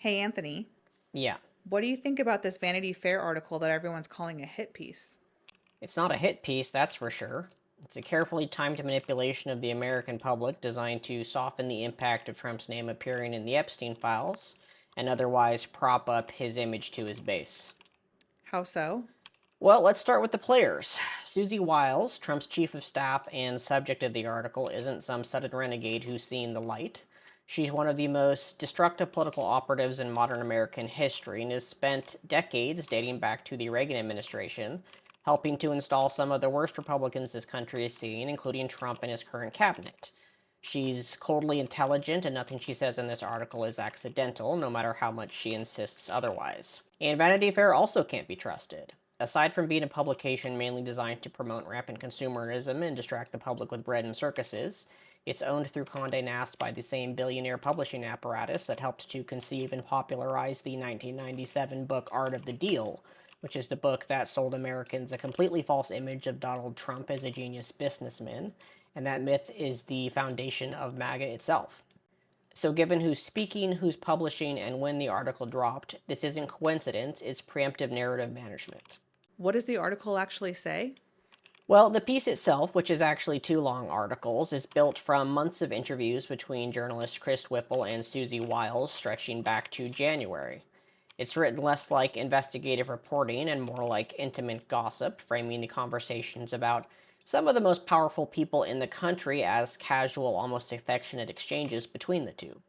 Hey Anthony, Yeah, what do you think about this Vanity Fair article that everyone's calling a hit piece? it's not a hit piece, that's for sure. It's a carefully timed manipulation of the American public designed to soften the impact of Trump's name appearing in the Epstein files and otherwise prop up his image to his base. How so? Well, let's start with the players. Susie Wiles, Trump's chief of staff and subject of the article, isn't some sudden renegade who's seen the light. She's one of the most destructive political operatives in modern American history and has spent decades, dating back to the Reagan administration, helping to install some of the worst Republicans this country has seen, including Trump and his current cabinet. She's coldly intelligent, and nothing she says in this article is accidental, no matter how much she insists otherwise. And Vanity Fair also can't be trusted. Aside from being a publication mainly designed to promote rampant consumerism and distract the public with bread and circuses, it's owned through Condé Nast by the same billionaire publishing apparatus that helped to conceive and popularize the 1997 book Art of the Deal, which is the book that sold Americans a completely false image of Donald Trump as a genius businessman, and that myth is the foundation of MAGA itself. So, given who's speaking, who's publishing, and when the article dropped, this isn't coincidence, it's preemptive narrative management. What does the article actually say? Well, the piece itself, which is actually two long articles, is built from months of interviews between journalists Chris Whipple and Susie Wiles, stretching back to January. It's written less like investigative reporting and more like intimate gossip, framing the conversations about some of the most powerful people in the country as casual, almost affectionate exchanges between the two.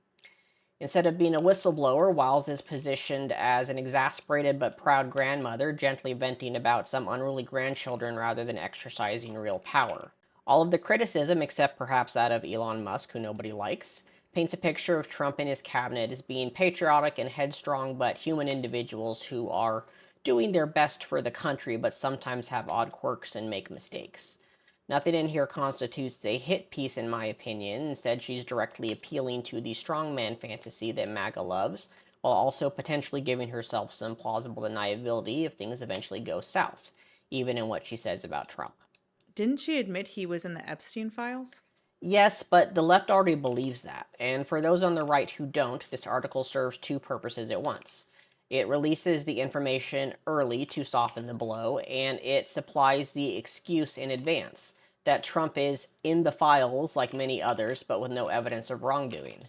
Instead of being a whistleblower, Wiles is positioned as an exasperated but proud grandmother, gently venting about some unruly grandchildren rather than exercising real power. All of the criticism, except perhaps that of Elon Musk, who nobody likes, paints a picture of Trump and his cabinet as being patriotic and headstrong but human individuals who are doing their best for the country but sometimes have odd quirks and make mistakes. Nothing in here constitutes a hit piece, in my opinion. Instead, she's directly appealing to the strongman fantasy that MAGA loves, while also potentially giving herself some plausible deniability if things eventually go south, even in what she says about Trump. Didn't she admit he was in the Epstein files? Yes, but the left already believes that. And for those on the right who don't, this article serves two purposes at once. It releases the information early to soften the blow, and it supplies the excuse in advance that Trump is in the files like many others, but with no evidence of wrongdoing.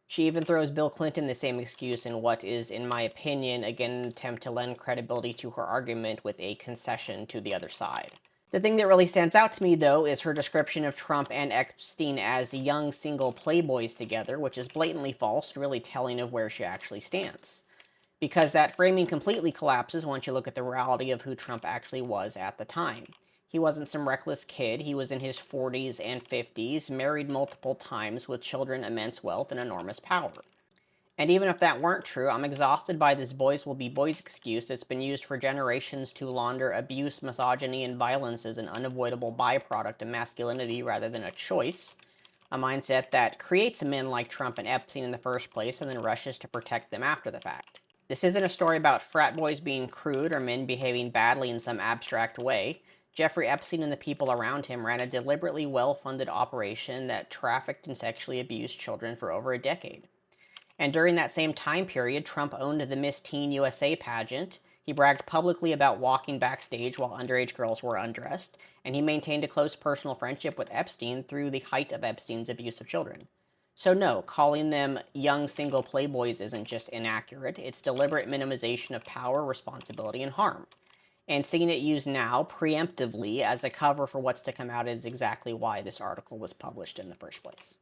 She even throws Bill Clinton the same excuse in what is, in my opinion, again an attempt to lend credibility to her argument with a concession to the other side. The thing that really stands out to me, though, is her description of Trump and Epstein as young single playboys together, which is blatantly false, really telling of where she actually stands. Because that framing completely collapses once you look at the reality of who Trump actually was at the time. He wasn't some reckless kid. He was in his 40s and 50s, married multiple times with children, immense wealth, and enormous power. And even if that weren't true, I'm exhausted by this boys will be boys excuse that's been used for generations to launder abuse, misogyny, and violence as an unavoidable byproduct of masculinity rather than a choice. A mindset that creates men like Trump and Epstein in the first place and then rushes to protect them after the fact. This isn't a story about frat boys being crude or men behaving badly in some abstract way. Jeffrey Epstein and the people around him ran a deliberately well funded operation that trafficked and sexually abused children for over a decade. And during that same time period, Trump owned the Miss Teen USA pageant. He bragged publicly about walking backstage while underage girls were undressed, and he maintained a close personal friendship with Epstein through the height of Epstein's abuse of children. So, no, calling them young single playboys isn't just inaccurate, it's deliberate minimization of power, responsibility, and harm. And seeing it used now, preemptively, as a cover for what's to come out is exactly why this article was published in the first place.